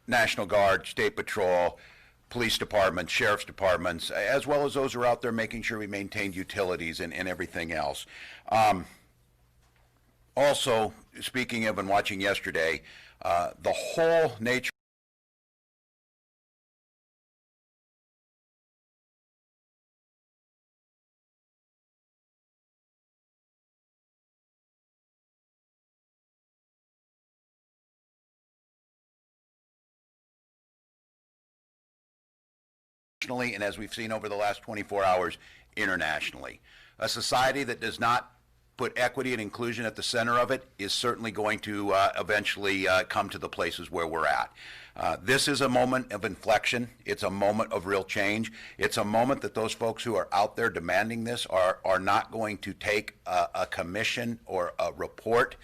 National Guard, State Patrol, police departments, sheriff's departments, as well as those who are out there making sure we maintain utilities and everything else. Also, speaking of and watching yesterday, the whole nature and as we've seen over the last 24 hours, internationally. A society that does not put equity and inclusion at the center of it is certainly going to eventually come to the places where we're at. This is a moment of inflection. It's a moment of real change. It's a moment that those folks who are out there demanding this are not going to take a commission or a report.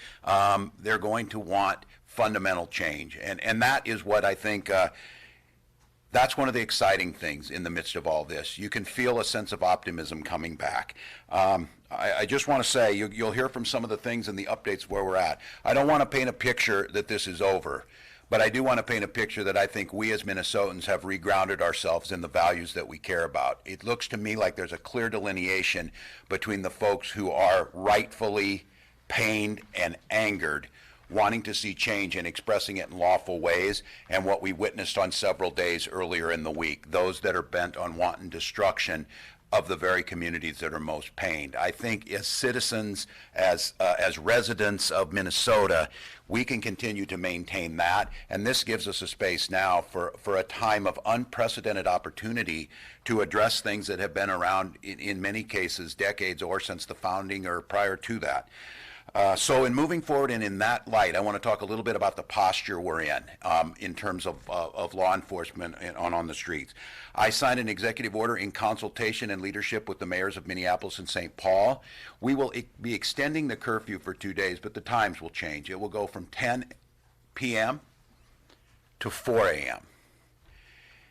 They're going to want fundamental change. And that is what I think that's one of the exciting things in the midst of all this. You can feel a sense of optimism coming back. I just want to say, you'll hear from some of the things in the updates where we're at. I don't want to paint a picture that this is over, but I do want to paint a picture that I think we as Minnesotans have regrounded ourselves in the values that we care about. It looks to me like there's a clear delineation between the folks who are rightfully pained and angered, wanting to see change and expressing it in lawful ways, and what we witnessed on several days earlier in the week, those that are bent on wanton destruction of the very communities that are most pained. I think as citizens, as residents of Minnesota, we can continue to maintain that, and this gives us a space now for a time of unprecedented opportunity to address things that have been around in many cases decades or since the founding or prior to that. So in moving forward and in that light, I want to talk a little bit about the posture we're in terms of law enforcement on the streets. I signed an executive order in consultation and leadership with the mayors of Minneapolis and St. Paul. We will be extending the curfew for 2 days, but the times will change. It will go from 10 p.m. to 4 a.m.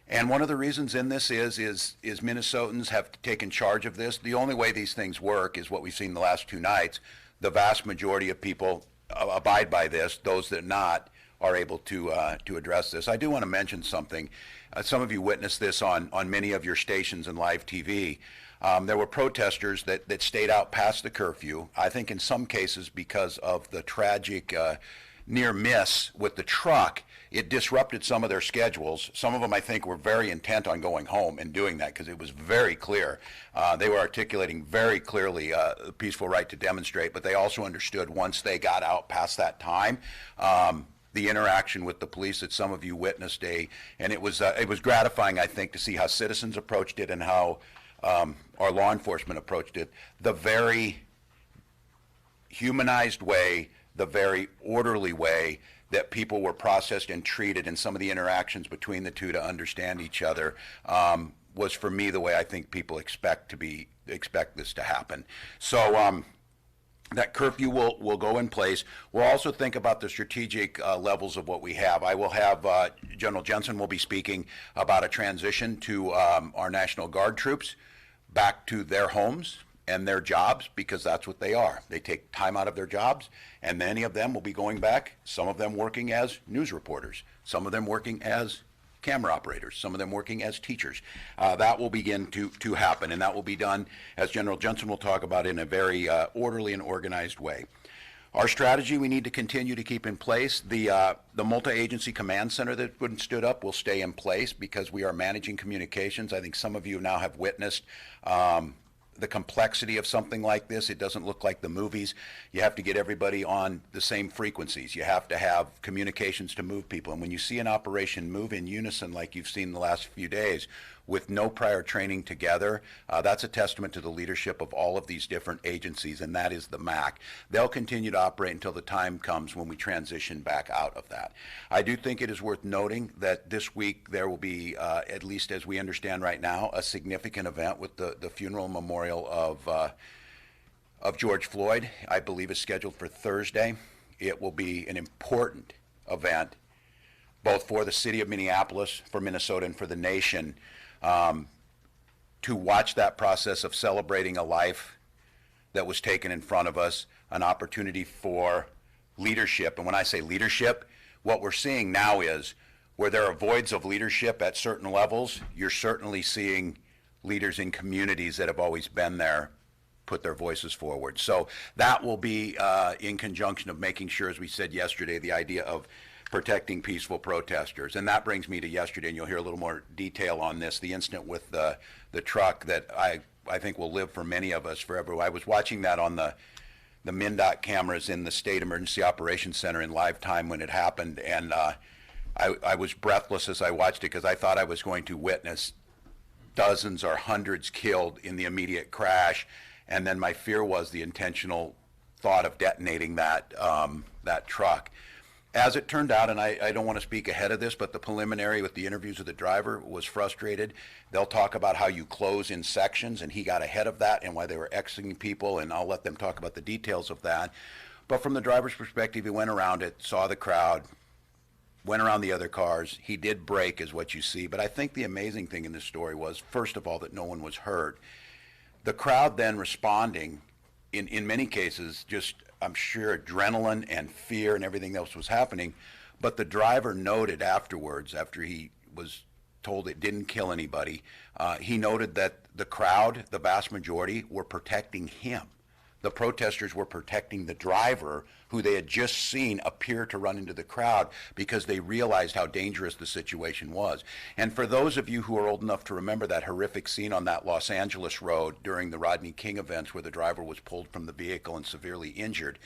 And one of the reasons in this is Minnesotans have taken charge of this. The only way these things work is what we've seen the last 2 nights. The vast majority of people abide by this. Those that not are able to address this. I do want to mention something. Some of you witnessed this on many of your stations and live TV. There were protesters that stayed out past the curfew. I think in some cases because of the tragic near miss with the truck, it disrupted some of their schedules. Some of them, I think, were very intent on going home and doing that because it was very clear. They were articulating very clearly the peaceful right to demonstrate, but they also understood once they got out past that time, the interaction with the police that some of you witnessed, and it was gratifying, I think, to see how citizens approached it and how our law enforcement approached it. The very humanized way, the very orderly way that people were processed and treated, and some of the interactions between the two to understand each other was, for me, the way I think people expect this to happen. So that curfew will go in place. We'll also think about the strategic levels of what we have. I will have General Jensen will be speaking about a transition to our National Guard troops back to their homes and their jobs, because that's what they are. They take time out of their jobs, and many of them will be going back, some of them working as news reporters, some of them working as camera operators, some of them working as teachers. That will begin to happen, and that will be done, as General Jensen will talk about, in a very orderly and organized way. Our strategy we need to continue to keep in place. The multi-agency command center that been stood up will stay in place because we are managing communications. I think some of you now have witnessed the complexity of something like this. It doesn't look like the movies. You have to get everybody on the same frequencies. You have to have communications to move people. And when you see an operation move in unison like you've seen the last few days with no prior training together, that's a testament to the leadership of all of these different agencies, and that is the MAC. They'll continue to operate until the time comes when we transition back out of that. I do think it is worth noting that this week there will be, at least as we understand right now, a significant event with the funeral memorial of George Floyd. I believe is scheduled for Thursday. It will be an important event, both for the city of Minneapolis, for Minnesota, and for the nation, to watch that process of celebrating a life that was taken in front of us, an opportunity for leadership. And when I say leadership, what we're seeing now is where there are voids of leadership at certain levels, you're certainly seeing leaders in communities that have always been there put their voices forward. So that will be in conjunction of making sure, as we said yesterday, the idea of protecting peaceful protesters. And that brings me to yesterday, and you'll hear a little more detail on this, the incident with the truck that I think will live for many of us forever. I was watching that on the MnDOT cameras in the State Emergency Operations Center in live time when it happened, and I was breathless as I watched it because I thought I was going to witness dozens or hundreds killed in the immediate crash, and then my fear was the intentional thought of detonating that truck. As it turned out, and I don't want to speak ahead of this, but the preliminary with the interviews of the driver was frustrated. They'll talk about how you close in sections, and he got ahead of that and why they were exiting people, and I'll let them talk about the details of that. But from the driver's perspective, he went around it, saw the crowd, went around the other cars. He did brake, is what you see. But I think the amazing thing in this story was, first of all, that no one was hurt. The crowd then responding, in many cases, just, I'm sure, adrenaline and fear and everything else was happening. But the driver noted afterwards, after he was told it didn't kill anybody, he noted that the crowd, the vast majority, were protecting him. The protesters were protecting the driver, who they had just seen appear to run into the crowd, because they realized how dangerous the situation was. And for those of you who are old enough to remember that horrific scene on that Los Angeles road during the Rodney King events where the driver was pulled from the vehicle and severely injured,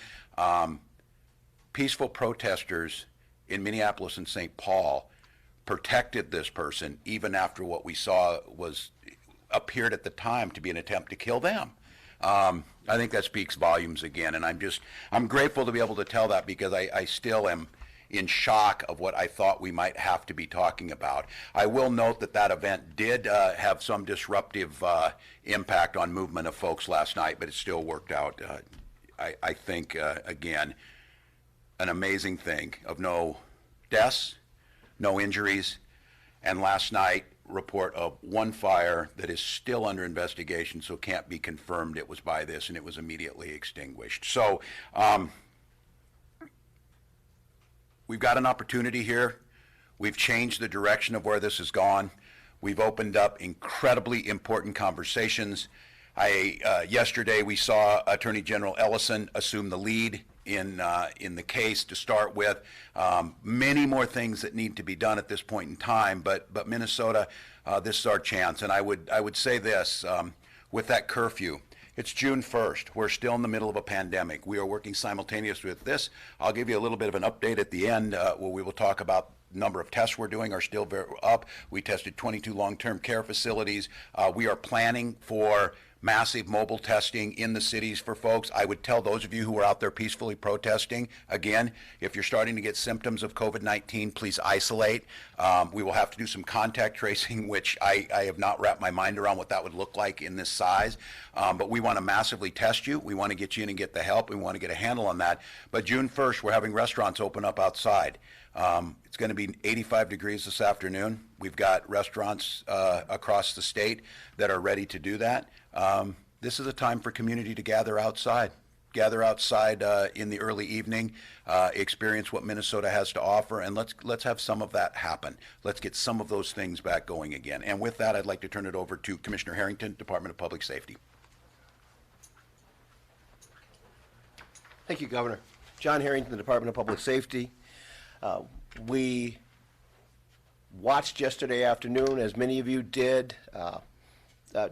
peaceful protesters in Minneapolis and St. Paul protected this person even after what we saw appeared at the time to be an attempt to kill them. I think that speaks volumes again, and I'm grateful to be able to tell that, because I still am in shock of what I thought we might have to be talking about. I will note that event did have some disruptive impact on movement of folks last night, but it still worked out. I think, again, an amazing thing of no deaths, no injuries, and last night, report of one fire that is still under investigation, so can't be confirmed it was by this, and it was immediately extinguished. So we've got an opportunity here. We've changed the direction of where this has gone. We've opened up incredibly important conversations. Yesterday we saw Attorney General Ellison assume the lead in the case to start with. Many more things that need to be done at this point in time, but Minnesota, this is our chance. And I would say this, with that curfew, it's June 1st. We're still in the middle of a pandemic. We are working simultaneously with this. I'll give you a little bit of an update at the end where we will talk about number of tests we're doing are still very up. We tested 22 long-term care facilities. We are planning for massive mobile testing in the cities for folks. I would tell those of you who are out there peacefully protesting, again, if you're starting to get symptoms of COVID-19, please isolate. We will have to do some contact tracing, which I have not wrapped my mind around what that would look like in this size. But we want to massively test you. We want to get you in and get the help. We want to get a handle on that. But June 1st, we're having restaurants open up outside. It's going to be 85 degrees this afternoon. We've got restaurants across the state that are ready to do that. This is a time for community to gather outside in the early evening, experience what Minnesota has to offer, and let's have some of that happen. Let's get some of those things back going again. And with that, I'd like to turn it over to Commissioner Harrington, Department of Public Safety. Thank you, Governor. John Harrington, the Department of Public Safety. We watched yesterday afternoon, as many of you did,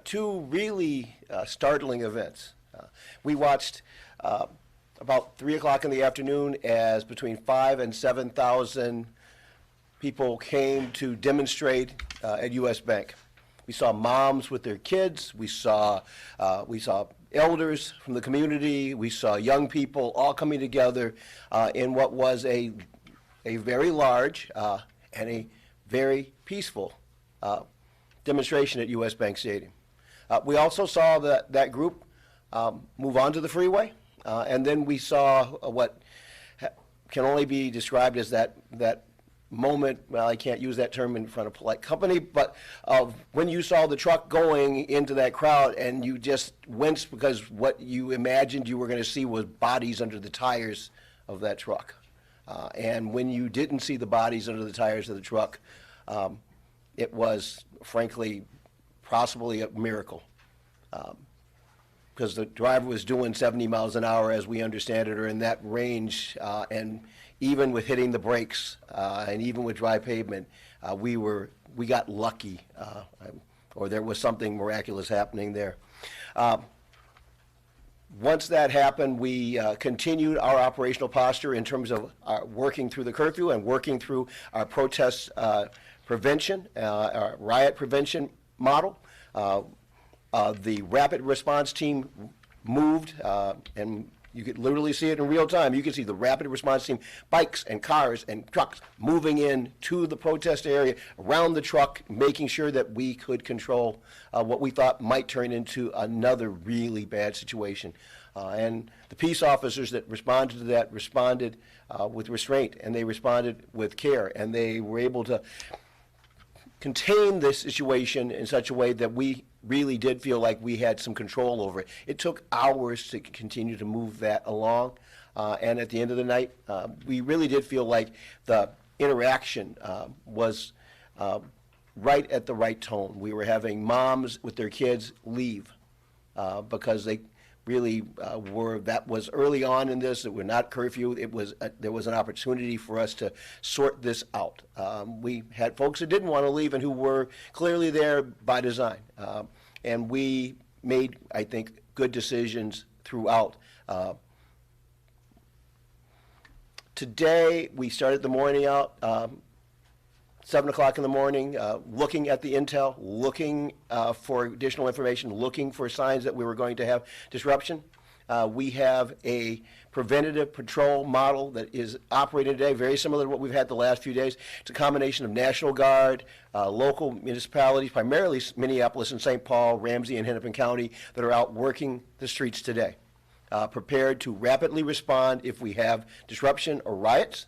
two really startling events. We watched about 3 o'clock in the afternoon as between 5,000 and 7,000 people came to demonstrate at U.S. Bank. We saw moms with their kids. We saw elders from the community. We saw young people all coming together in what was a very large and a very peaceful demonstration at U.S. Bank Stadium. We also saw that group move onto the freeway, and then we saw what can only be described as that moment, well, I can't use that term in front of polite company, but when you saw the truck going into that crowd and you just winced because what you imagined you were going to see was bodies under the tires of that truck. And when you didn't see the bodies under the tires of the truck, it was, frankly, possibly a miracle. Because the driver was doing 70 miles an hour, as we understand it, or in that range, and even with hitting the brakes, and even with dry pavement, we got lucky, or there was something miraculous happening there. Once that happened, we continued our operational posture in terms of working through the curfew and working through our protest prevention, our riot prevention model. The rapid response team moved, and you could literally see it in real time. You could see the rapid response team, bikes and cars and trucks moving in to the protest area, around the truck, making sure that we could control what we thought might turn into another really bad situation. And the peace officers that responded to that responded with restraint, and they responded with care, and they were able to contain this situation in such a way that we really did feel like we had some control over it. It took hours to continue to move that along, and at the end of the night, we really did feel like the interaction was right at the right tone. We were having moms with their kids leave because they really that was early on in this. It were not curfew. It was there was an opportunity for us to sort this out. We had folks who didn't want to leave and who were clearly there by design, and we made, I think, good decisions throughout. Today we started the morning out. 7 o'clock in the morning, looking at the intel, looking for additional information, looking for signs that we were going to have disruption. We have a preventative patrol model that is operating today, very similar to what we've had the last few days. It's a combination of National Guard, local municipalities, primarily Minneapolis and St. Paul, Ramsey and Hennepin County, that are out working the streets today, prepared to rapidly respond if we have disruption or riots.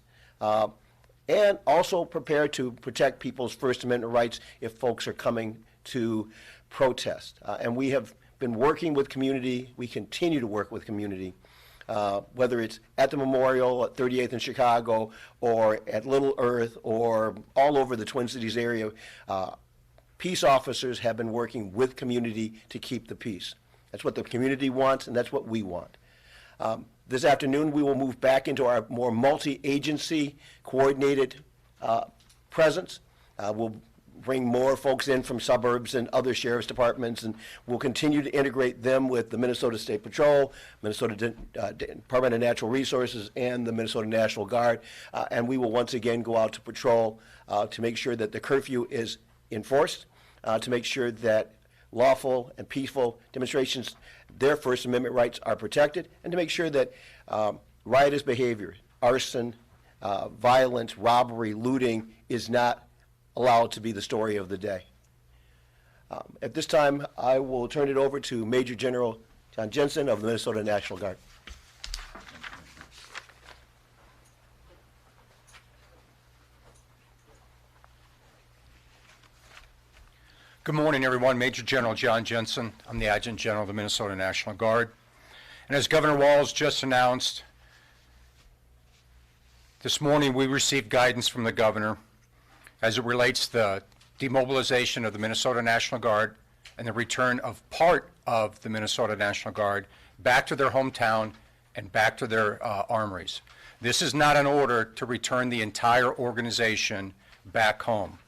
And also prepared to protect people's First Amendment rights if folks are coming to protest. And we have been working with community. We continue to work with community, whether it's at the Memorial at 38th in Chicago or at Little Earth or all over the Twin Cities area. Peace officers have been working with community to keep the peace. That's what the community wants, and that's what we want. This afternoon, we will move back into our more multi-agency coordinated presence. We'll bring more folks in from suburbs and other sheriff's departments, and we'll continue to integrate them with the Minnesota State Patrol, Minnesota Department of Natural Resources, and the Minnesota National Guard. And we will once again go out to patrol to make sure that the curfew is enforced, to make sure that lawful and peaceful demonstrations, their First Amendment rights are protected, and to make sure that riotous behavior, arson, violence, robbery, looting is not allowed to be the story of the day. At this time, I will turn it over to Major General John Jensen of the Minnesota National Guard. Good morning, everyone. Major General John Jensen. I'm the Adjutant General of the Minnesota National Guard. And as Governor Walz just announced, this morning we received guidance from the governor as it relates to the demobilization of the Minnesota National Guard and the return of part of the Minnesota National Guard back to their hometown and back to their armories. This is not an order to return the entire organization back home.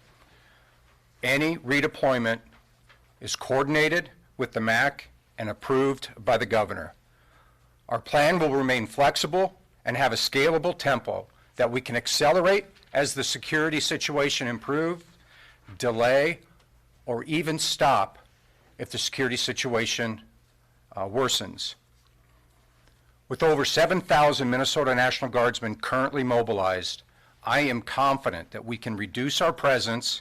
Any redeployment is coordinated with the MAC and approved by the governor. Our plan will remain flexible and have a scalable tempo that we can accelerate as the security situation improves, delay, or even stop if the security situation worsens. With over 7,000 Minnesota National Guardsmen currently mobilized, I am confident that we can reduce our presence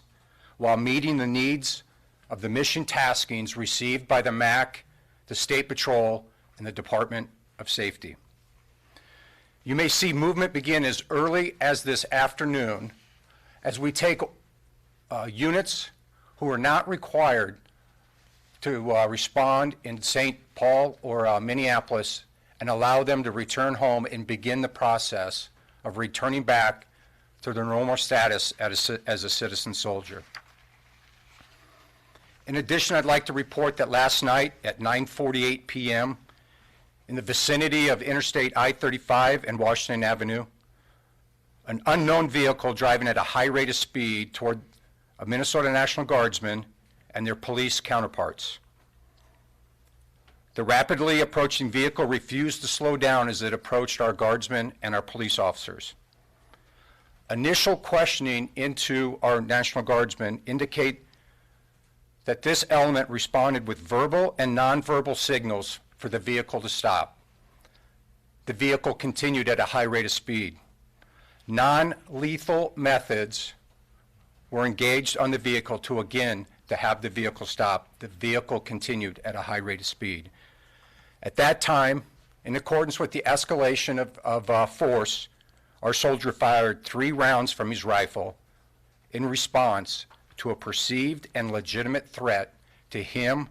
while meeting the needs of the mission taskings received by the MAC, the State Patrol, and the Department of Safety. You may see movement begin as early as this afternoon as we take units who are not required to respond in St. Paul or Minneapolis and allow them to return home and begin the process of returning back to their normal status as a citizen soldier. In addition, I'd like to report that last night at 9:48 p.m., in the vicinity of Interstate I-35 and Washington Avenue, an unknown vehicle driving at a high rate of speed toward a Minnesota National Guardsman and their police counterparts. The rapidly approaching vehicle refused to slow down as it approached our Guardsmen and our police officers. Initial questioning into our National Guardsmen indicate that this element responded with verbal and nonverbal signals for the vehicle to stop. The vehicle continued at a high rate of speed. Non-lethal methods were engaged on the vehicle to have the vehicle stop. The vehicle continued at a high rate of speed. At that time, in accordance with the escalation of force, our soldier fired 3 rounds from his rifle in response to a perceived and legitimate threat to him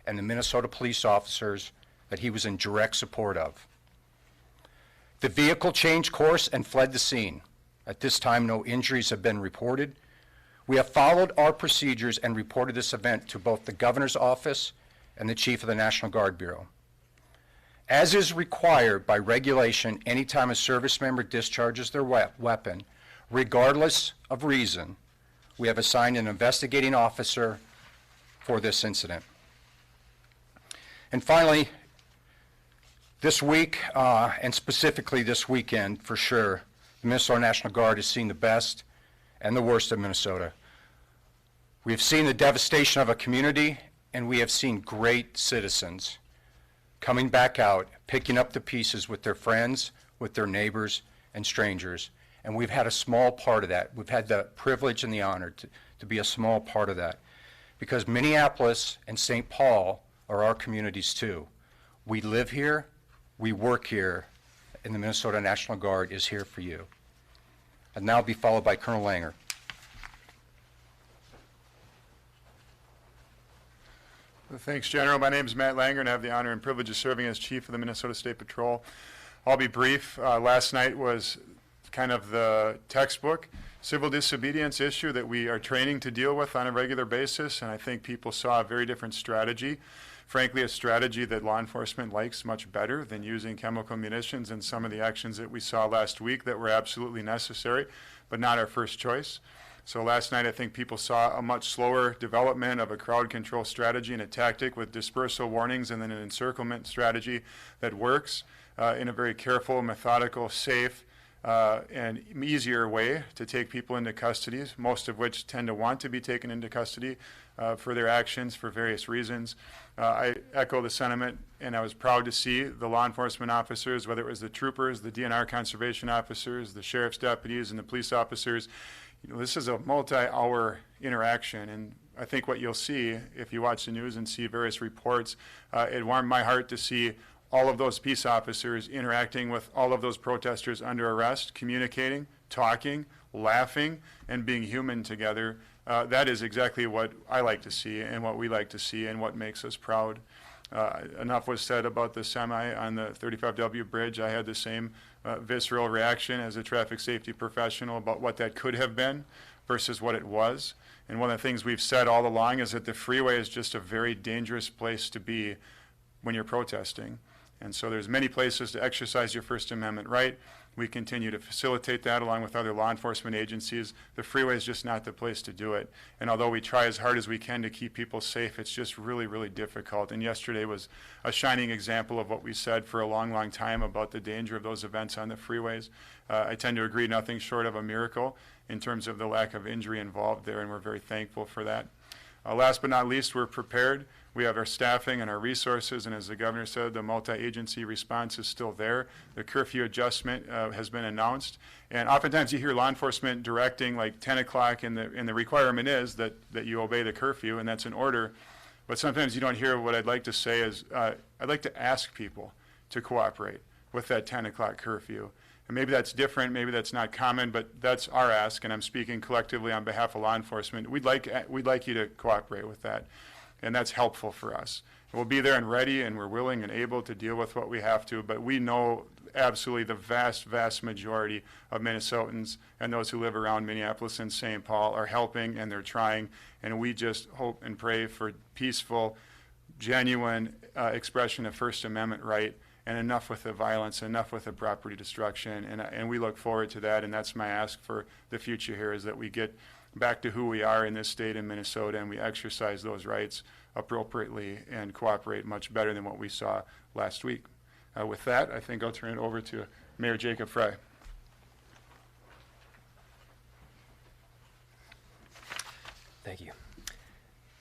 and the Minnesota police officers that he was in direct support of. The vehicle changed course and fled the scene. At this time, no injuries have been reported. We have followed our procedures and reported this event to both the governor's office and the chief of the National Guard Bureau. As is required by regulation, anytime a service member discharges their weapon, regardless of reason, we have assigned an investigating officer for this incident. And finally, this week, and specifically this weekend for sure, the Minnesota National Guard has seen the best and the worst of Minnesota. We have seen the devastation of a community, and we have seen great citizens coming back out, picking up the pieces with their friends, with their neighbors and strangers. And we've had a small part of that. We've had the privilege and the honor to be a small part of that. Because Minneapolis and St. Paul are our communities too. We live here, we work here, and the Minnesota National Guard is here for you. And now be followed by Colonel Langer. Thanks, General. My name is Matt Langer, and I have the honor and privilege of serving as Chief of the Minnesota State Patrol. I'll be brief. Last night was kind of the textbook civil disobedience issue that we are training to deal with on a regular basis, and I think people saw a very different strategy. Frankly, a strategy that law enforcement likes much better than using chemical munitions and some of the actions that we saw last week that were absolutely necessary, but not our first choice. So last night, I think people saw a much slower development of a crowd control strategy and a tactic with dispersal warnings and then an encirclement strategy that works in a very careful, methodical, safe, and easier way to take people into custody, most of which tend to want to be taken into custody for their actions for various reasons. I echo the sentiment, and I was proud to see the law enforcement officers, whether it was the troopers, the DNR conservation officers, the sheriff's deputies, and the police officers. This is a multi-hour interaction, and I think what you'll see if you watch the news and see various reports, it warmed my heart to see all of those peace officers interacting with all of those protesters under arrest, communicating, talking, laughing, and being human together. That is exactly what I like to see and what we like to see and what makes us proud. Enough was said about the semi on the 35W bridge. I had the same visceral reaction as a traffic safety professional about what that could have been versus what it was. And one of the things we've said all along is that the freeway is just a very dangerous place to be when you're protesting. And so there's many places to exercise your First Amendment right. We continue to facilitate that along with other law enforcement agencies. The freeway is just not the place to do it. And although we try as hard as we can to keep people safe, it's just really, really difficult. And yesterday was a shining example of what we said for a long, long time about the danger of those events on the freeways. I tend to agree nothing short of a miracle in terms of the lack of injury involved there, and we're very thankful for that. Last but not least, we're prepared. We have our staffing and our resources, and as the governor said, the multi-agency response is still there. The curfew adjustment has been announced, and oftentimes you hear law enforcement directing like 10 o'clock, and the requirement is that you obey the curfew, and that's an order. But sometimes you don't hear what I'd like to say is, I'd like to ask people to cooperate with that 10 o'clock curfew. And maybe that's different, maybe that's not common, but that's our ask, and I'm speaking collectively on behalf of law enforcement. We'd like you to cooperate with that. And that's helpful for us. We'll be there and ready, and we're willing and able to deal with what we have to, but we know absolutely the vast, vast majority of Minnesotans and those who live around Minneapolis and St. Paul are helping, and they're trying, and we just hope and pray for peaceful, genuine expression of First Amendment right, and enough with the violence, enough with the property destruction, and we look forward to that, and that's my ask for the future here, is that we get back to who we are in this state in Minnesota, and we exercise those rights appropriately and cooperate much better than what we saw last week. With that, I think I'll turn it over to Mayor Jacob Frey. Thank you.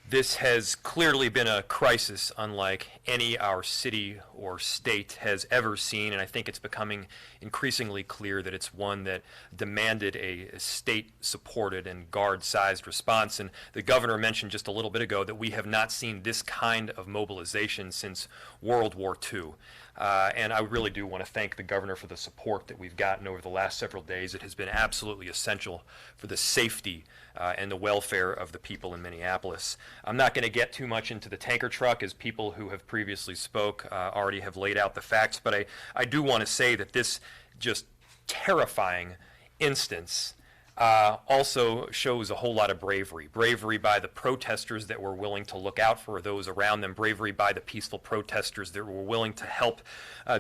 This has clearly been a crisis unlike any our city or state has ever seen, and I think it's becoming increasingly clear that it's one that demanded a state-supported and guard-sized response. And the governor mentioned just a little bit ago that we have not seen this kind of mobilization since World War II. And I really do want to thank the governor for the support that we've gotten over the last several days. It has been absolutely essential for the safety and the welfare of the people in Minneapolis. I'm not going to get too much into the tanker truck, as people who have previously spoke already have laid out the facts, but I do want to say that this just terrifying instance also shows a whole lot of bravery. Bravery by the protesters that were willing to look out for those around them. Bravery by the peaceful protesters that were willing to help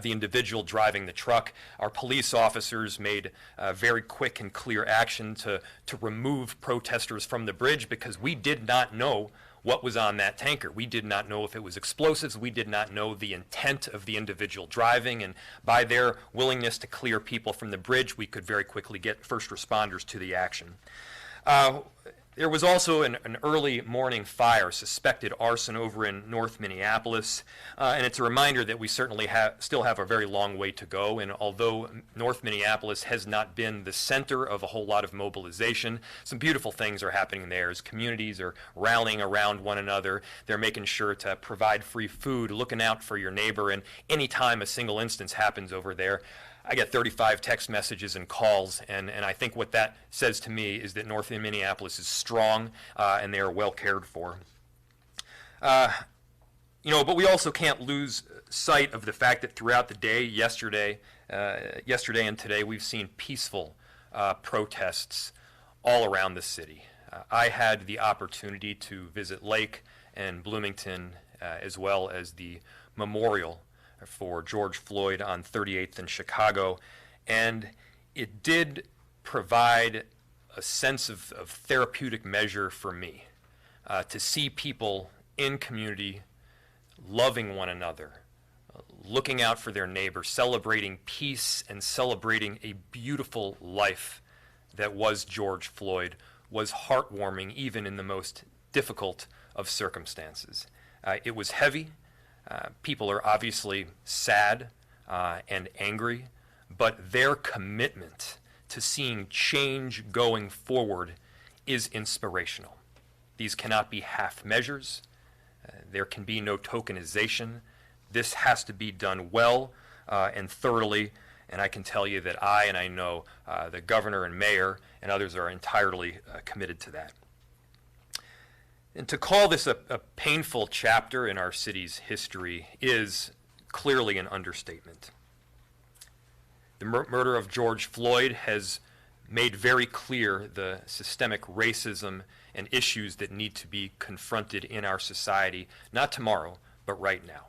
the individual driving the truck. Our police officers made very quick and clear action to remove protesters from the bridge, because we did not know what was on that tanker. We did not know if it was explosives. We did not know the intent of the individual driving, and by their willingness to clear people from the bridge, we could very quickly get first responders to the action. There was also an early morning fire, suspected arson, over in North Minneapolis, and it's a reminder that we certainly still have a very long way to go. And although North Minneapolis has not been the center of a whole lot of mobilization, some beautiful things are happening there as communities are rallying around one another. They're making sure to provide free food, looking out for your neighbor, and any time a single instance happens over there, I get 35 text messages and calls, and I think what that says to me is that North Minneapolis is strong and they are well cared for. But we also can't lose sight of the fact that throughout the day, yesterday and today, we've seen peaceful protests all around the city. I had the opportunity to visit Lake and Bloomington, as well as the memorial for George Floyd on 38th in Chicago, and it did provide a sense of therapeutic measure for me to see people in community loving one another, looking out for their neighbor, celebrating peace and celebrating a beautiful life that was George Floyd, was heartwarming even in the most difficult of circumstances. It was heavy. People are obviously sad and angry, but their commitment to seeing change going forward is inspirational. These cannot be half measures. There can be no tokenization. This has to be done well and thoroughly, and I can tell you that I know the governor and mayor and others are entirely committed to that. And to call this a painful chapter in our city's history is clearly an understatement. The murder of George Floyd has made very clear the systemic racism and issues that need to be confronted in our society, not tomorrow, but right now.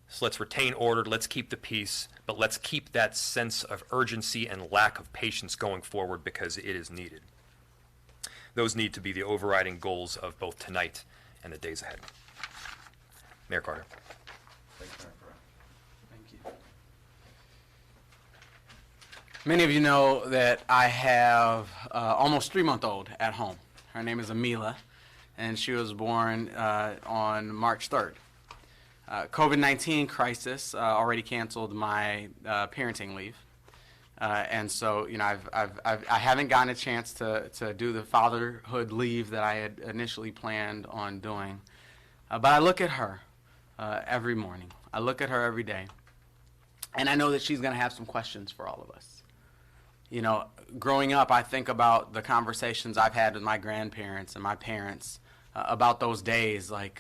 So let's retain order, let's keep the peace, but let's keep that sense of urgency and lack of patience going forward, because it is needed. Those need to be the overriding goals of both tonight and the days ahead. Mayor Carter. Thank you. Many of you know that I have almost 3-month-old at home. Her name is Amila, and she was born on March 3rd. COVID-19 crisis already canceled my parenting leave. And so, I haven't gotten a chance to do the fatherhood leave that I had initially planned on doing. But I look at her every morning. I look at her every day. And I know that she's going to have some questions for all of us. Growing up, I think about the conversations I've had with my grandparents and my parents about those days, like,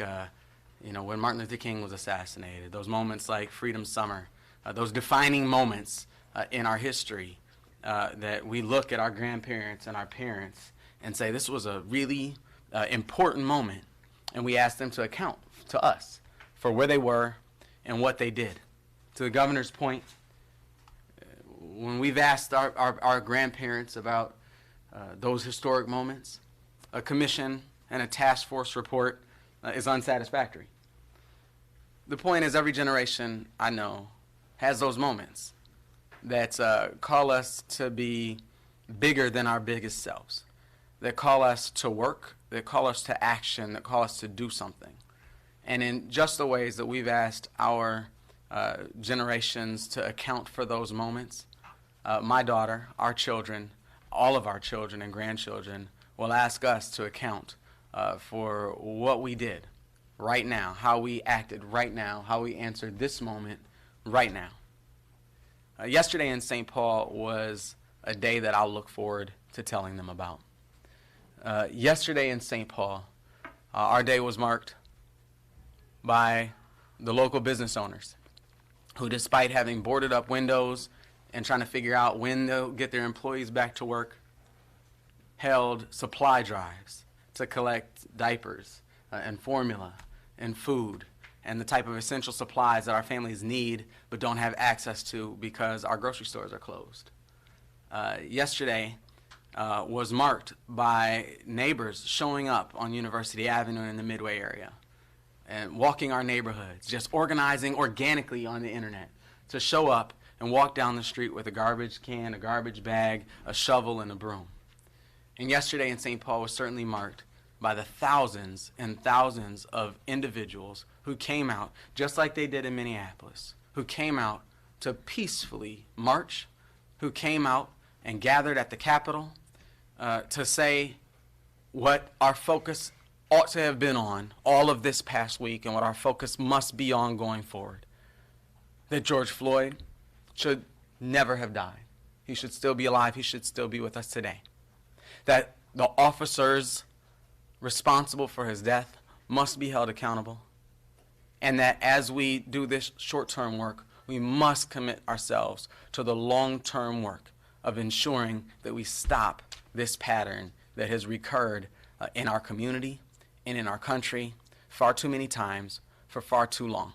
You know, when Martin Luther King was assassinated, those moments like Freedom Summer, those defining moments in our history that we look at our grandparents and our parents and say this was a really important moment, and we ask them to account to us for where they were and what they did. To the governor's point, when we've asked our grandparents about those historic moments, a commission and a task force report is unsatisfactory. The point is, every generation I know has those moments that call us to be bigger than our biggest selves, that call us to work, that call us to action, that call us to do something. And in just the ways that we've asked our generations to account for those moments, my daughter, our children, all of our children and grandchildren will ask us to account for what we did right now, how we acted right now, how we answered this moment right now. Yesterday in St. Paul was a day that I'll look forward to telling them about. Yesterday in St. Paul, our day was marked by the local business owners who, despite having boarded up windows and trying to figure out when they'll get their employees back to work, held supply drives to collect diapers and formula and food and the type of essential supplies that our families need but don't have access to because our grocery stores are closed. Yesterday was marked by neighbors showing up on University Avenue in the Midway area and walking our neighborhoods, just organizing organically on the internet to show up and walk down the street with a garbage can, a garbage bag, a shovel, and a broom. And yesterday in St. Paul was certainly marked by the thousands and thousands of individuals who came out, just like they did in Minneapolis, who came out to peacefully march, who came out and gathered at the Capitol to say what our focus ought to have been on all of this past week and what our focus must be on going forward. That George Floyd should never have died. He should still be alive. He should still be with us today. That the officers responsible for his death must be held accountable. And that as we do this short-term work, we must commit ourselves to the long-term work of ensuring that we stop this pattern that has recurred in our community and in our country far too many times for far too long.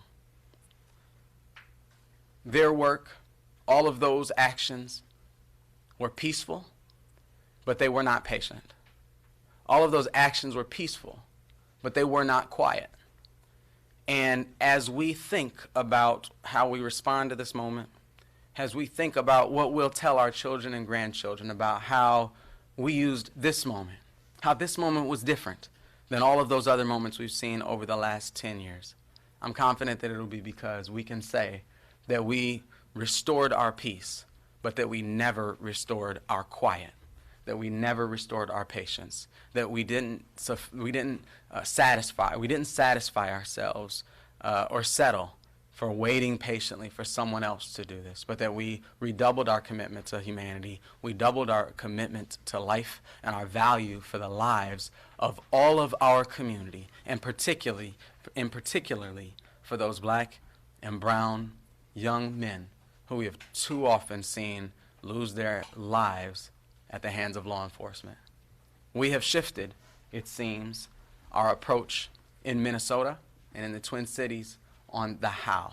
Their work, all of those actions were peaceful, but they were not patient. All of those actions were peaceful, but they were not quiet. And as we think about how we respond to this moment, as we think about what we'll tell our children and grandchildren about how we used this moment, how this moment was different than all of those other moments we've seen over the last 10 years, I'm confident that it'll be because we can say that we restored our peace, but that we never restored our quiet, that we never restored our patience, that we didn't satisfy ourselves or settle for waiting patiently for someone else to do this, but that we redoubled our commitment to humanity, we doubled our commitment to life and our value for the lives of all of our community, and particularly for those black and brown young men who we have too often seen lose their lives at the hands of law enforcement. We have shifted, it seems, our approach in Minnesota and in the Twin Cities on the how.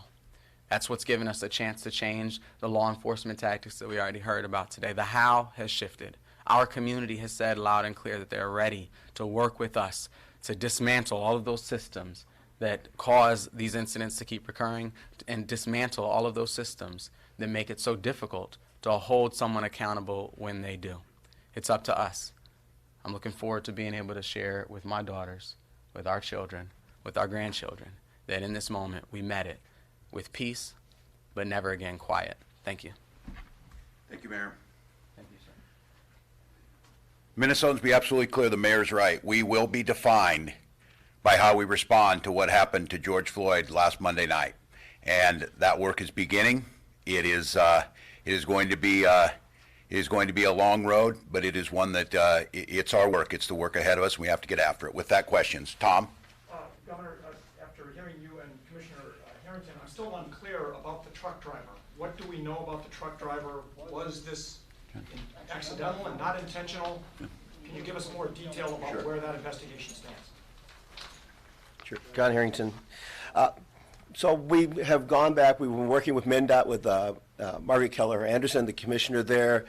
That's what's given us a chance to change the law enforcement tactics that we already heard about today. The how has shifted. Our community has said loud and clear that they're ready to work with us to dismantle all of those systems that cause these incidents to keep recurring and dismantle all of those systems that make it so difficult to hold someone accountable when they do. It's up to us. I'm looking forward to being able to share with my daughters, with our children, with our grandchildren, that in this moment we met it with peace, but never again quiet. Thank you. Thank you, Mayor. Thank you, sir. Minnesotans, be absolutely clear, the mayor's right. We will be defined by how we respond to what happened to George Floyd last Monday night. And that work is beginning. It is going to be a long road, but it is one that it's our work. It's the work ahead of us, and we have to get after it. With that, questions. Tom? Governor, after hearing still unclear about the truck driver. What do we know about the truck driver? Was this accidental and not intentional? Can you give us more detail about where that investigation stands? Sure. John Harrington. So we have gone back, we've been working with MnDOT, with Margaret Keller Anderson, the commissioner there,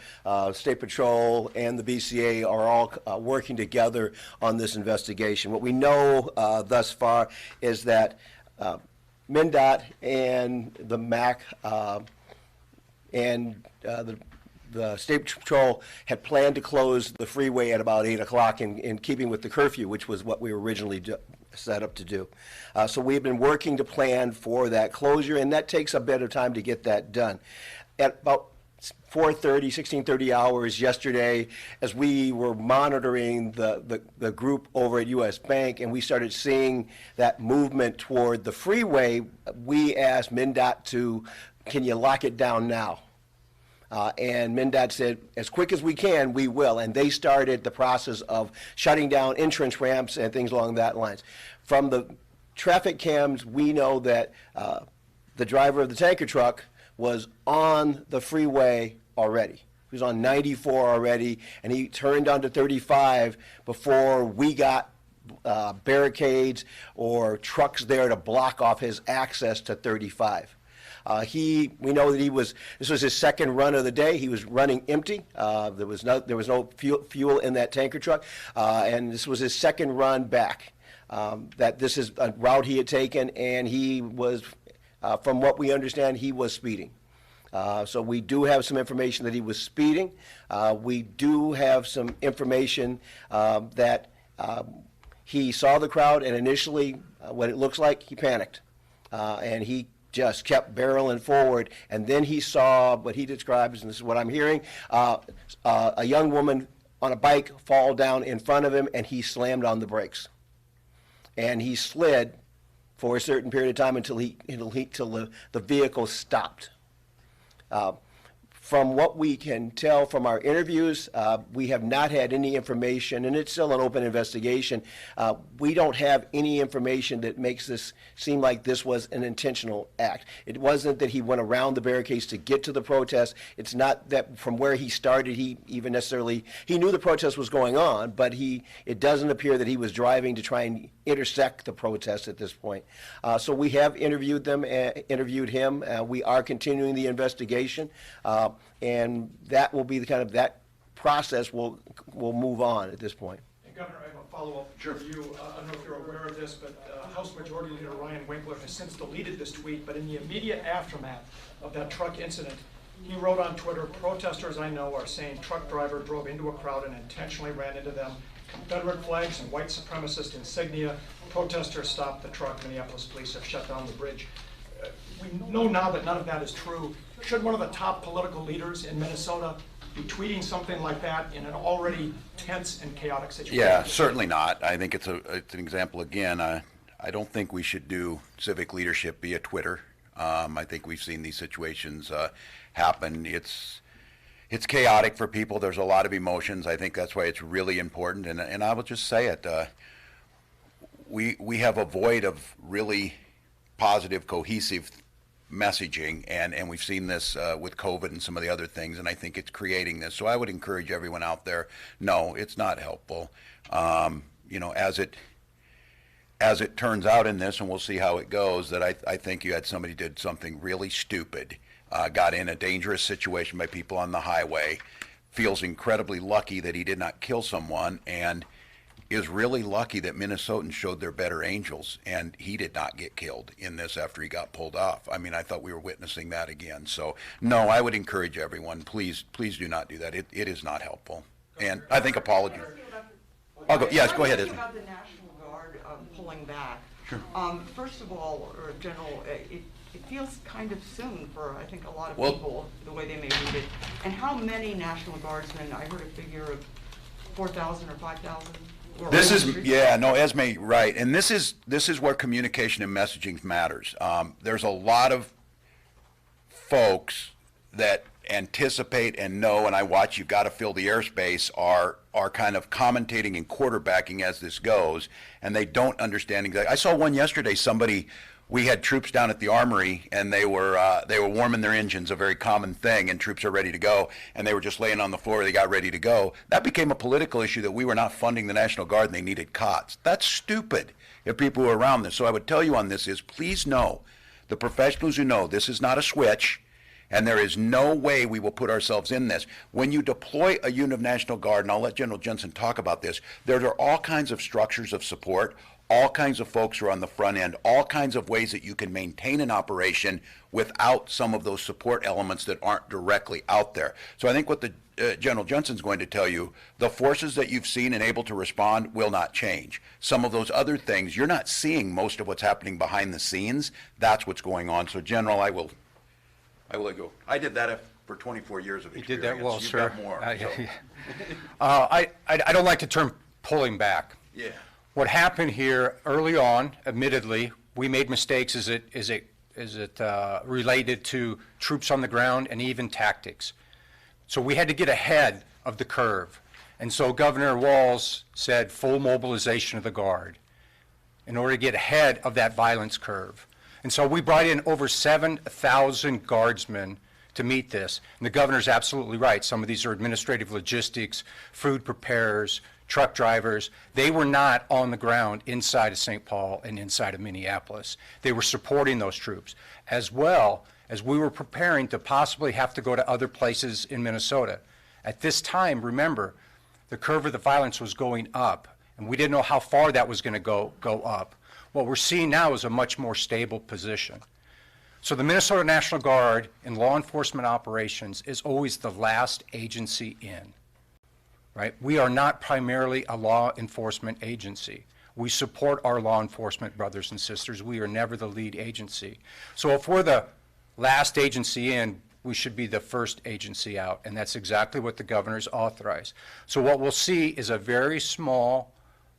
State Patrol and the BCA are all working together on this investigation. What we know thus far is that MnDOT and the MAC and the State Patrol had planned to close the freeway at about 8 o'clock in keeping with the curfew, which was what we were originally set up to do. So we've been working to plan for that closure, and that takes a bit of time to get that done. At about 16:30 hours yesterday, as we were monitoring the group over at U.S. Bank, and we started seeing that movement toward the freeway, we asked MnDOT can you lock it down now? And MnDOT said, as quick as we can, we will. And they started the process of shutting down entrance ramps and things along that lines. From the traffic cams, we know that the driver of the tanker truck was on the freeway already. He was on 94 already, and he turned onto 35 before we got barricades or trucks there to block off his access to 35. We know that this was his second run of the day. He was running empty. There was no fuel in that tanker truck, and this was his second run back. That this is a route he had taken, and he was, from what we understand, he was speeding. So we do have some information that he was speeding. We do have some information that he saw the crowd, and initially, what it looks like, he panicked, and he just kept barreling forward, and then he saw what he describes, and this is what I'm hearing, a young woman on a bike fall down in front of him, and he slammed on the brakes. And he slid for a certain period of time until the vehicle stopped. From what we can tell from our interviews, we have not had any information, and it's still an open investigation. We don't have any information that makes this seem like this was an intentional act. It wasn't that he went around the barricades to get to the protest. It's not that from where he started, he knew the protest was going on, but it doesn't appear that he was driving to try and intersect the protest at this point. So we have interviewed him. We are continuing the investigation. And that will be that process will move on at this point. And Governor, I have a follow-up for you. I don't know if you're aware of this, but House Majority Leader Ryan Winkler has since deleted this tweet, but in the immediate aftermath of that truck incident, he wrote on Twitter, "Protesters I know are saying truck driver drove into a crowd and intentionally ran into them. Confederate flags and white supremacist insignia. Protesters stopped the truck. Minneapolis police have shut down the bridge." We know now that none of that is true. Should one of the top political leaders in Minnesota be tweeting something like that in an already tense and chaotic situation? Yeah, certainly not. I think it's an example again. I don't think we should do civic leadership via Twitter. I think we've seen these situations happen. It's chaotic for people. There's a lot of emotions. I think that's why it's really important. And I will just say it. We have a void of really positive, cohesive messaging, and we've seen this with COVID and some of the other things, and I think it's creating this. So I would encourage everyone out there, no, it's not helpful. As it turns out in this, and we'll see how it goes, that I think you had somebody did something really stupid, got in a dangerous situation by people on the highway, feels incredibly lucky that he did not kill someone, and is really lucky that Minnesotans showed their better angels, and he did not get killed in this after he got pulled off. I mean, I thought we were witnessing that again. So, no, I would encourage everyone, please do not do that. It is not helpful. And I think apology. Yes, go ahead, Isma. About the National Guard pulling back. Sure. First of all, or General, it feels kind of soon for, I think, a lot of people, the way they may read it. And how many National Guardsmen, I heard a figure of 4,000 or 5,000? This is, yeah, no, Esme, right. And this is where communication and messaging matters. There's a lot of folks that anticipate and know, and I watch You've Got to Fill the Airspace, are kind of commentating and quarterbacking as this goes, and they don't understand exactly. I saw one yesterday, we had troops down at the Armory, and they were warming their engines, a very common thing, and troops are ready to go, and they were just laying on the floor, they got ready to go. That became a political issue that we were not funding the National Guard and they needed cots. That's stupid if people were around this. So I would tell you on this is, please know, the professionals who know this is not a switch, and there is no way we will put ourselves in this. When you deploy a unit of National Guard, and I'll let General Jensen talk about this, there are all kinds of structures of support, all kinds of folks who are on the front end, all kinds of ways that you can maintain an operation without some of those support elements that aren't directly out there. So I think what the General Jensen's going to tell you, the forces that you've seen and able to respond will not change. Some of those other things, you're not seeing most of what's happening behind the scenes. That's what's going on. So General, I will let go. I did that for 24 years of experience. You did that well, You've sir. got more. I don't like the term pulling back. Yeah. What happened here early on, admittedly, we made mistakes as it related to troops on the ground and even tactics. So we had to get ahead of the curve. And so Governor Walz said full mobilization of the Guard in order to get ahead of that violence curve. And so we brought in over 7,000 Guardsmen to meet this. And the governor's absolutely right. Some of these are administrative logistics, food preparers, truck drivers. They were not on the ground inside of St. Paul and inside of Minneapolis. They were supporting those troops, as well as we were preparing to possibly have to go to other places in Minnesota. At this time, remember, the curve of the violence was going up, and we didn't know how far that was going to go up. What we're seeing now is a much more stable position. So the Minnesota National Guard in law enforcement operations is always the last agency in. Right? We are not primarily a law enforcement agency. We support our law enforcement brothers and sisters. We are never the lead agency. So if we're the last agency in, we should be the first agency out, and that's exactly what the governor's authorized. So what we'll see is a very small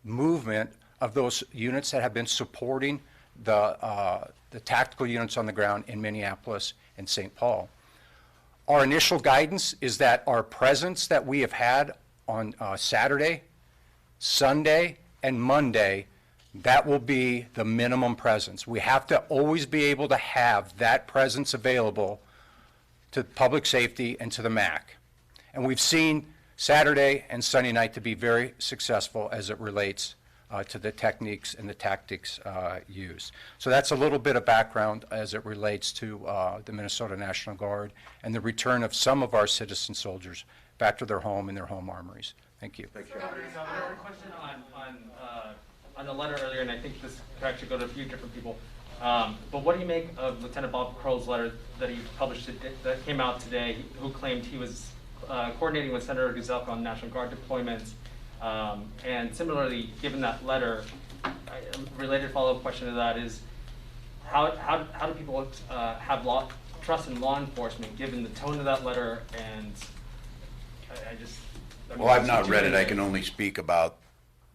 movement of those units that have been supporting the tactical units on the ground in Minneapolis and St. Paul. Our initial guidance is that our presence that we have had on Saturday, Sunday, and Monday, that will be the minimum presence. We have to always be able to have that presence available to public safety and to the MAC. And we've seen Saturday and Sunday night to be very successful as it relates to the techniques and the tactics used. So that's a little bit of background as it relates to the Minnesota National Guard and the return of some of our citizen soldiers back to their home in their home armories. Thank you. Governor, I have a question on the letter earlier, and I think this could actually go to a few different people. But what do you make of Lieutenant Bob Crowell's letter that he published that came out today, who claimed he was coordinating with Senator Guzelka on National Guard deployments? And similarly, given that letter, a related follow-up question to that is, how do people have trust in law enforcement given the tone of that letter? And well, I've not read it. I can only speak about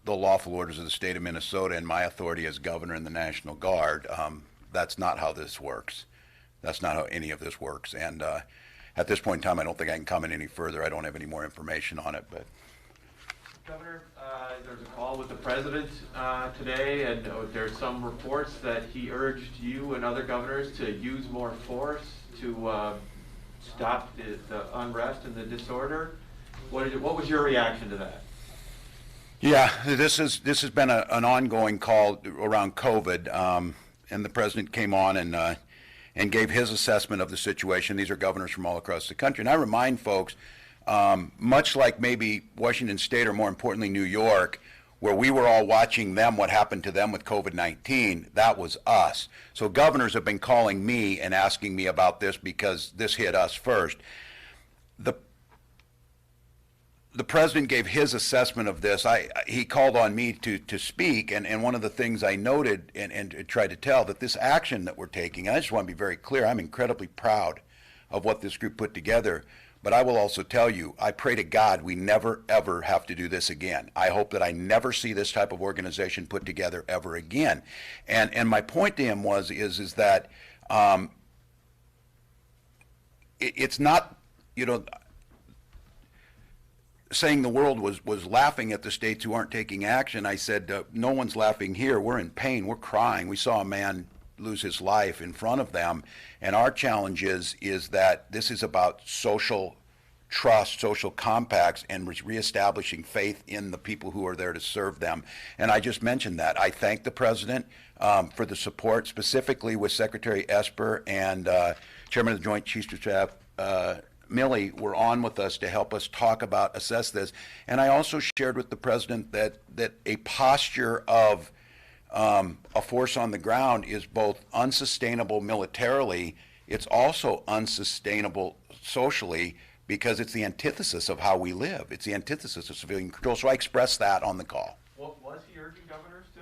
the lawful orders of the state of Minnesota and my authority as governor in the National Guard. That's not how this works. That's not how any of this works. And at this point in time, I don't think I can comment any further. I don't have any more information on it. But Governor, there's a call with the president today, and there's some reports that he urged you and other governors to use more force to stop the unrest and the disorder. What was your reaction to that? yeah, this has been an ongoing call around COVID, and the president came on and gave his assessment of the situation. These are governors from all across the country, and I remind folks, much like maybe Washington State or more importantly New York, where we were all watching them, what happened to them with COVID-19, that was us. So governors have been calling me and asking me about this because this hit us first. The president gave his assessment of this. He called on me to speak, and one of the things I noted and tried to tell that this action that we're taking, and I just want to be very clear, I'm incredibly proud of what this group put together, but I will also tell you, I pray to God we never, ever have to do this again. I hope that I never see this type of organization put together ever again. And my point to him is that it's not, saying the world was laughing at the states who aren't taking action. I said, no one's laughing here. We're in pain. We're crying. We saw a man lose his life in front of them. And our challenge is that this is about social trust, social compacts, and reestablishing faith in the people who are there to serve them. And I just mentioned that. I thank the president for the support, specifically with Secretary Esper and Chairman of the Joint Chiefs of Staff, Milley, were on with us to help us talk about, assess this. And I also shared with the president that a posture of a force on the ground is both unsustainable militarily, it's also unsustainable socially, because it's the antithesis of how we live. It's the antithesis of civilian control. So I expressed that on the call. What was he urging governors to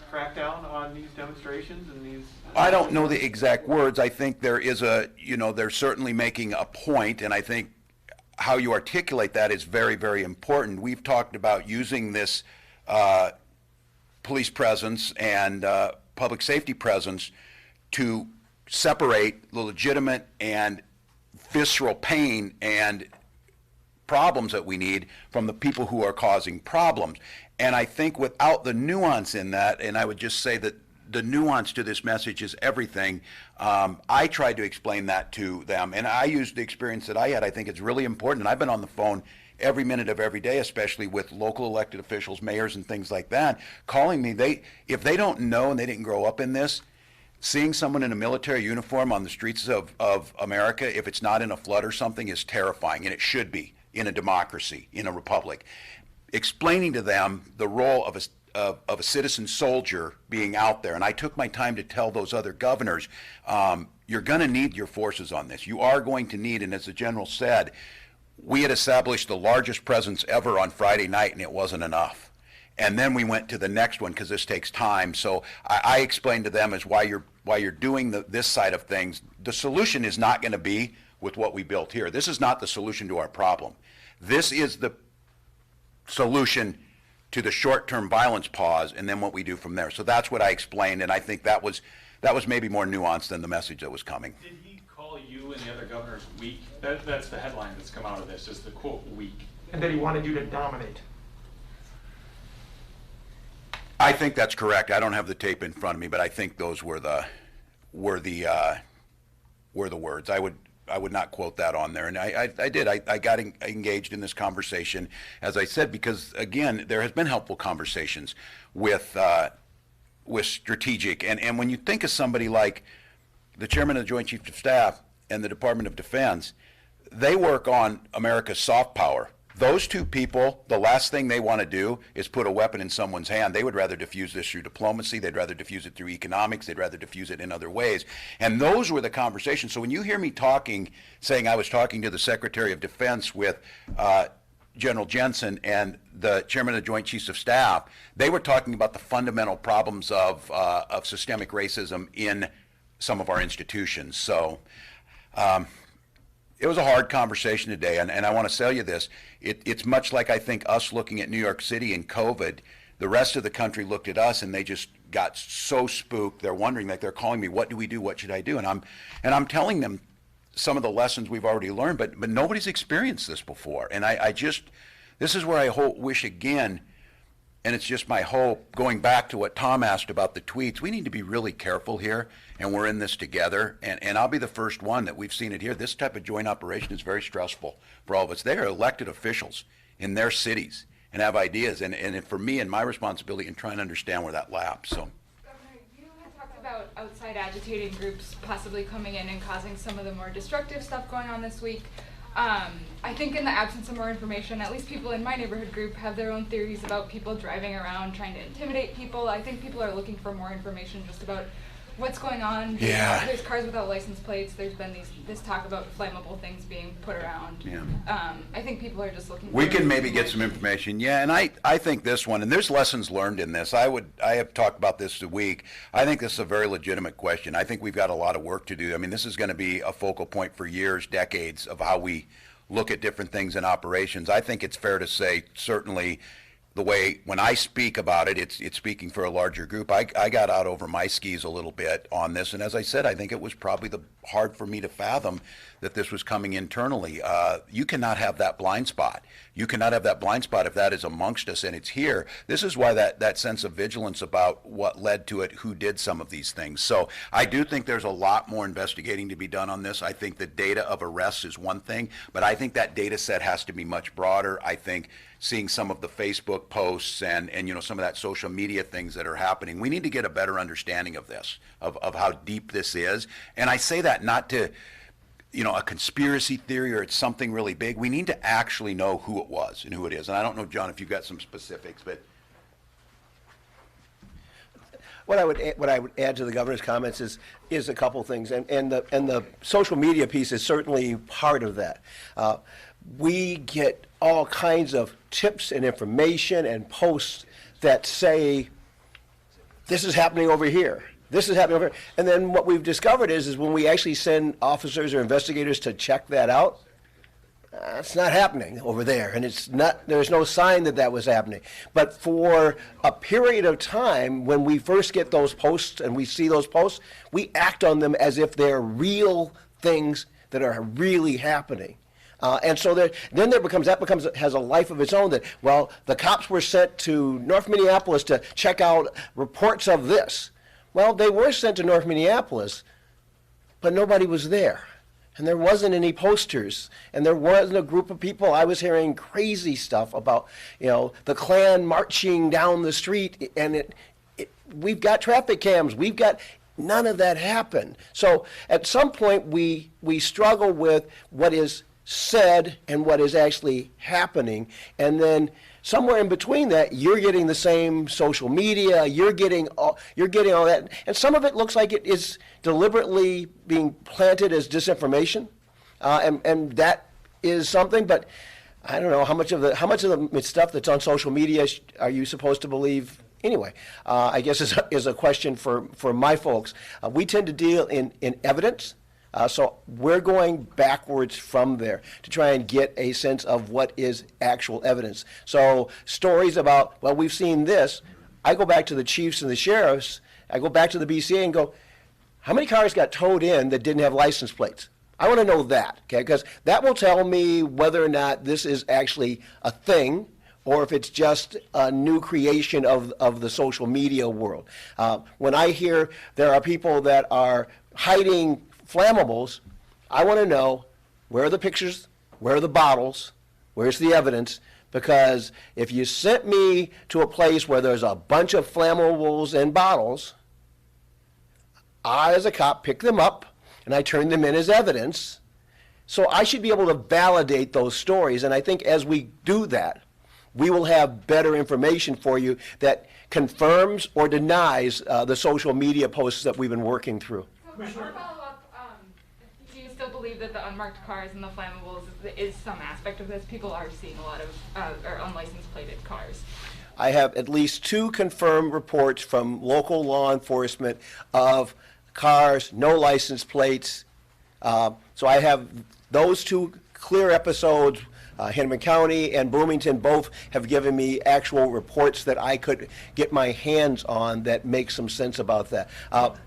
crack down on these demonstrations and these? I don't know the exact words. I think there is they're certainly making a point, and I think how you articulate that is very, very important. We've talked about using this police presence and public safety presence to separate the legitimate and visceral pain and problems that we need from the people who are causing problems. And I think without the nuance in that, and I would just say that the nuance to this message is everything, I tried to explain that to them. And I used the experience that I had. I think it's really important. And I've been on the phone every minute of every day, especially with local elected officials, mayors and things like that, calling me. If they don't know and they didn't grow up in this, seeing someone in a military uniform on the streets of America, if it's not in a flood or something, is terrifying, and it should be in a democracy, in a republic. Explaining to them the role of a citizen soldier being out there, and I took my time to tell those other governors, you're going to need your forces on this. You are going to need, and as the general said, we had established the largest presence ever on Friday night, and it wasn't enough. And then we went to the next one because this takes time. So I explained to them as why you're doing this side of things. The solution is not going to be with what we built here. This is not the solution to our problem. This is the solution to the short-term violence pause, and then what we do from there. So that's what I explained, and I think that was maybe more nuanced than the message that was coming. Did he call you and the other governors weak? That's the headline that's come out of this, is the quote weak. And that he wanted you to dominate. I think that's correct. I don't have the tape in front of me, but I think those were the words. I would not quote that on there, and I did. I got engaged in this conversation, as I said, because again, there has been helpful conversations with strategic, and when you think of somebody like the chairman of the Joint Chiefs of Staff and the Department of Defense, they work on America's soft power. Those two people, the last thing they want to do is put a weapon in someone's hand. They would rather diffuse this through diplomacy. They'd rather diffuse it through economics. They'd rather diffuse it in other ways. And those were the conversations. So when you hear me saying I was talking to the Secretary of Defense with General Jensen and the Chairman of the Joint Chiefs of Staff, they were talking about the fundamental problems of systemic racism in some of our institutions. So it was a hard conversation today, and I want to tell you this. It's much like I think us looking at New York City and COVID. The rest of the country looked at us, and they just got so spooked. They're wondering, like they're calling me, what do we do? What should I do? And I'm telling them some of the lessons we've already learned, but nobody's experienced this before. And this is where I wish again, and it's just my hope, going back to what Tom asked about the tweets, we need to be really careful here, and we're in this together. And I'll be the first one that we've seen it here. This type of joint operation is very stressful for all of us. They are elected officials in their cities and have ideas. And for me and my responsibility in trying to understand where that laps. So. Governor, you had talked about outside agitating groups possibly coming in and causing some of the more destructive stuff going on this week. I think in the absence of more information, at least people in my neighborhood group have their own theories about people driving around trying to intimidate people. I think people are looking for more information just about what's going on. Yeah. There's cars without license plates. There's been this talk about flammable things being put around. Yeah. I think people are just looking for We can maybe get some information. Yeah, and I think this one, and there's lessons learned in this. I have talked about this a week. I think this is a very legitimate question. I think we've got a lot of work to do. I mean, this is going to be a focal point for years, decades of how we look at different things in operations. I think it's fair to say, certainly, the way, when I speak about it, it's speaking for a larger group. I got out over my skis a little bit on this, and as I said, I think it was probably hard for me to fathom that this was coming internally. You cannot have that blind spot. You cannot have that blind spot if that is amongst us and it's here. This is why that sense of vigilance about what led to it, who did some of these things. So I do think there's a lot more investigating to be done on this. I think the data of arrests is one thing, but I think that data set has to be much broader. I think seeing some of the Facebook posts and some of that social media things that are happening, we need to get a better understanding of this, of how deep this is. And I say that not to a conspiracy theory or it's something really big. We need to actually know who it was and who it is. And I don't know, John, if you've got some specifics, but what I would add to the governor's comments is a couple things, and the social media piece is certainly part of that. We get all kinds of tips and information and posts that say this is happening over here. This is happening over here. And then what we've discovered is when we actually send officers or investigators to check that out, it's not happening over there, and there's no sign that was happening. But for a period of time, when we first get those posts and we see those posts, we act on them as if they're real things that are really happening. And so that has a life of its own, that, well, the cops were sent to North Minneapolis to check out reports of this. Well, they were sent to North Minneapolis, but nobody was there. And there wasn't any posters, and there wasn't a group of people. I was hearing crazy stuff about, the Klan marching down the street, and we've got traffic cams. None of that happened. So at some point, we struggle with what is said and what is actually happening, and then somewhere in between that, you're getting the same social media, you're getting all that, and some of it looks like it is deliberately being planted as disinformation, and that is something. But I don't know how much of the stuff that's on social media are you supposed to believe anyway. I guess is a question for my folks. We tend to deal in evidence. So we're going backwards from there to try and get a sense of what is actual evidence. So stories about, well, we've seen this. I go back to the chiefs and the sheriffs. I go back to the BCA and go, how many cars got towed in that didn't have license plates? I want to know that, okay? Because that will tell me whether or not this is actually a thing or if it's just a new creation of the social media world. When I hear there are people that are hiding flammables, I want to know, where are the pictures, where are the bottles, where's the evidence? Because if you sent me to a place where there's a bunch of flammables and bottles, I, as a cop, pick them up and I turn them in as evidence. So I should be able to validate those stories, and I think as we do that, we will have better information for you that confirms or denies the social media posts that we've been working through. Do you still believe that the unmarked cars and the flammables is some aspect of this? People are seeing a lot of or unlicensed plated cars. I have at least 2 confirmed reports from local law enforcement of cars, no license plates. So I have those 2 clear episodes. Hennepin County and Bloomington both have given me actual reports that I could get my hands on that make some sense about that.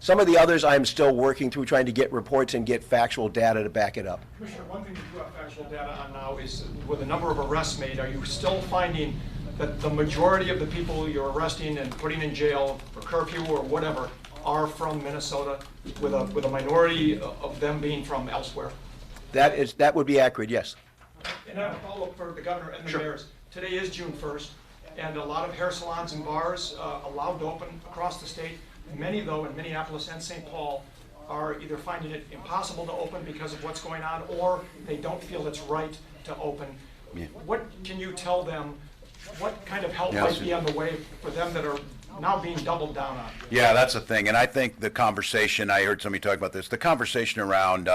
Some of the others I'm still working through, trying to get reports and get factual data to back it up. Commissioner, one thing you do have factual data on now is with the number of arrests made, are you still finding that the majority of the people you're arresting and putting in jail for curfew or whatever are from Minnesota, with a minority of them being from elsewhere? That would be accurate, yes. And I have a follow-up for the governor and the Sure. mayors. Today is June 1st, and a lot of hair salons and bars allowed to open across the state. Many, though, in Minneapolis and St. Paul are either finding it impossible to open because of what's going on, or they don't feel it's right to open. Yeah. What can you tell them? What kind of help Yes. might be on the way for them that are now being doubled down on? Yeah, that's the thing. And I think the conversation, I heard somebody talk about this, the conversation around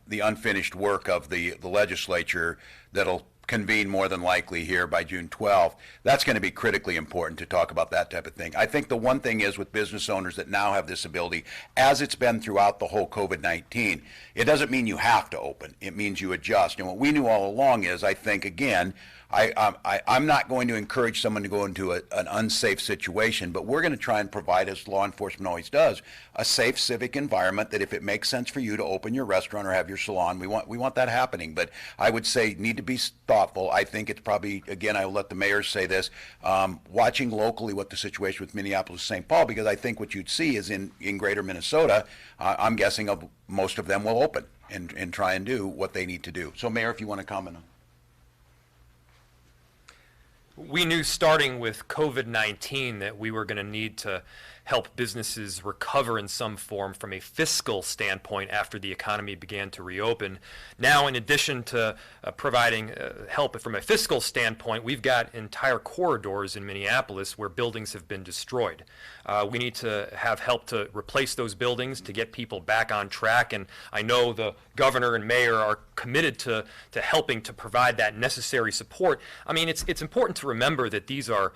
the unfinished work of the legislature that'll convene more than likely here by June 12th, that's going to be critically important to talk about that type of thing. I think the one thing is with business owners that now have this ability, as it's been throughout the whole COVID-19, it doesn't mean you have to open. It means you adjust. And what we knew all along is, I think, again, I'm not going to encourage someone to go into an unsafe situation, but we're going to try and provide, as law enforcement always does, a safe civic environment that if it makes sense for you to open your restaurant or have your salon, we want that happening. But I would say need to be thoughtful. I think it's probably, again, I will let the mayors say this, watching locally what the situation with Minneapolis and St. Paul, because I think what you'd see is in greater Minnesota, I'm guessing most of them will open and try and do what they need to do. So Mayor, if you want to comment on. We knew starting with COVID-19 that we were going to need to help businesses recover in some form from a fiscal standpoint after the economy began to reopen. Now, in addition to providing help from a fiscal standpoint, we've got entire corridors in Minneapolis where buildings have been destroyed. We need to have help to replace those buildings, to get people back on track, and I know the governor and mayor are committed to helping to provide that necessary support. I mean, it's important to remember that these are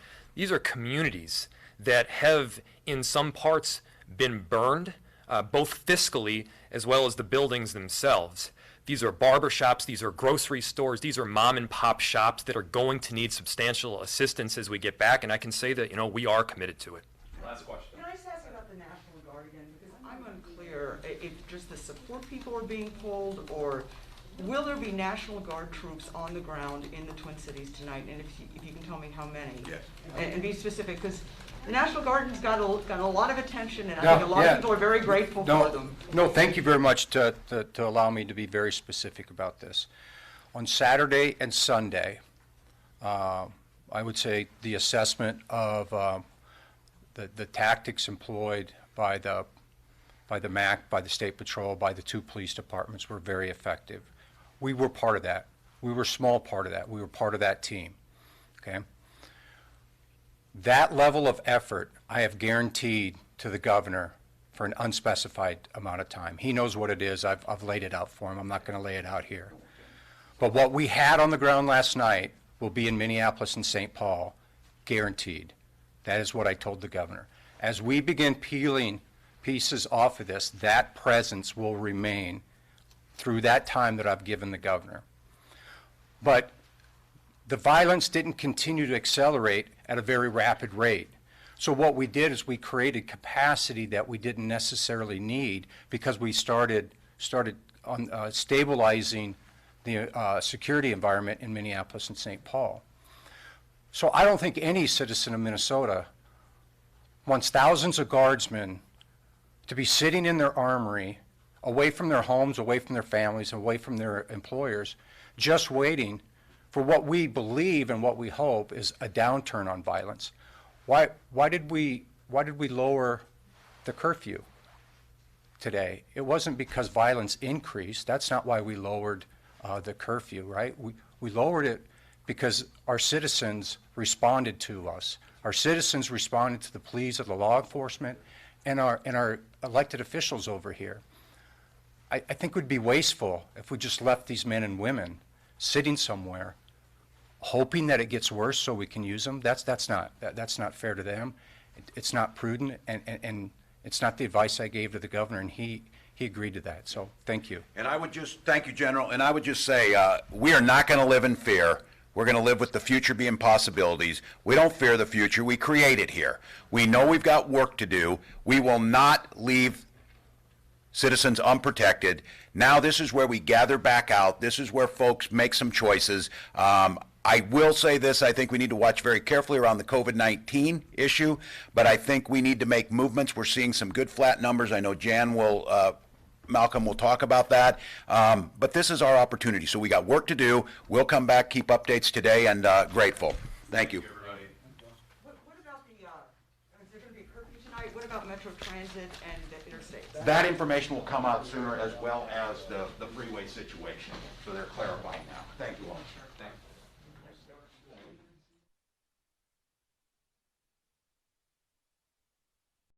communities that have in some parts been burned, both fiscally as well as the buildings themselves. These are barbershops, these are grocery stores, these are mom and pop shops that are going to need substantial assistance as we get back, and I can say that, we are committed to it. Last question. Can I just ask about the National Guard again? Because I'm unclear if just the support people are being pulled, or will there be National Guard troops on the ground in the Twin Cities tonight? And if you can tell me how many? Yes. And be specific, because the National Guard's got a lot of attention, and I think a lot of people are very grateful for them. No, thank you very much to allow me to be very specific about this. On Saturday and Sunday, I would say the assessment of the tactics employed by the MAC, by the State Patrol, by the two police departments were very effective. We were part of that. We were a small part of that. We were part of that team. Okay? That level of effort I have guaranteed to the governor for an unspecified amount of time. He knows what it is. I've laid it out for him. I'm not going to lay it out here. But what we had on the ground last night will be in Minneapolis and St. Paul, guaranteed. That is what I told the governor. As we begin peeling pieces off of this, that presence will remain through that time that I've given the governor. But the violence didn't continue to accelerate at a very rapid rate. So what we did is we created capacity that we didn't necessarily need because we started on stabilizing the security environment in Minneapolis and St. Paul. So I don't think any citizen of Minnesota wants thousands of guardsmen to be sitting in their armory, away from their homes, away from their families, away from their employers, just waiting for what we believe and what we hope is a downturn on violence. Why did we lower the curfew today? It wasn't because violence increased. That's not why we lowered the curfew, right? We lowered it because our citizens responded to us. Our citizens responded to the pleas of the law enforcement and our elected officials over here. I think it would be wasteful if we just left these men and women sitting somewhere hoping that it gets worse so we can use them. That's not fair to them. It's not prudent, and it's not the advice I gave to the governor, and he agreed to that. So thank you. And I would just, thank you, General, and I would just say, we are not going to live in fear. We're going to live with the future being possibilities. We don't fear the future. We create it here. We know we've got work to do. We will not leave citizens unprotected. Now this is where we gather back out. This is where folks make some choices. I will say this, I think we need to watch very carefully around the COVID-19 issue, but I think we need to make movements. We're seeing some good flat numbers. I know Malcolm will talk about that, but this is our opportunity. So we got work to do. We'll come back, keep updates today, and grateful. Thank you. What about is there going to be a curfew tonight? What about Metro Transit and the interstates? That information will come out sooner, as well as the freeway situation. So they're clarifying now. Thank you all. Thanks.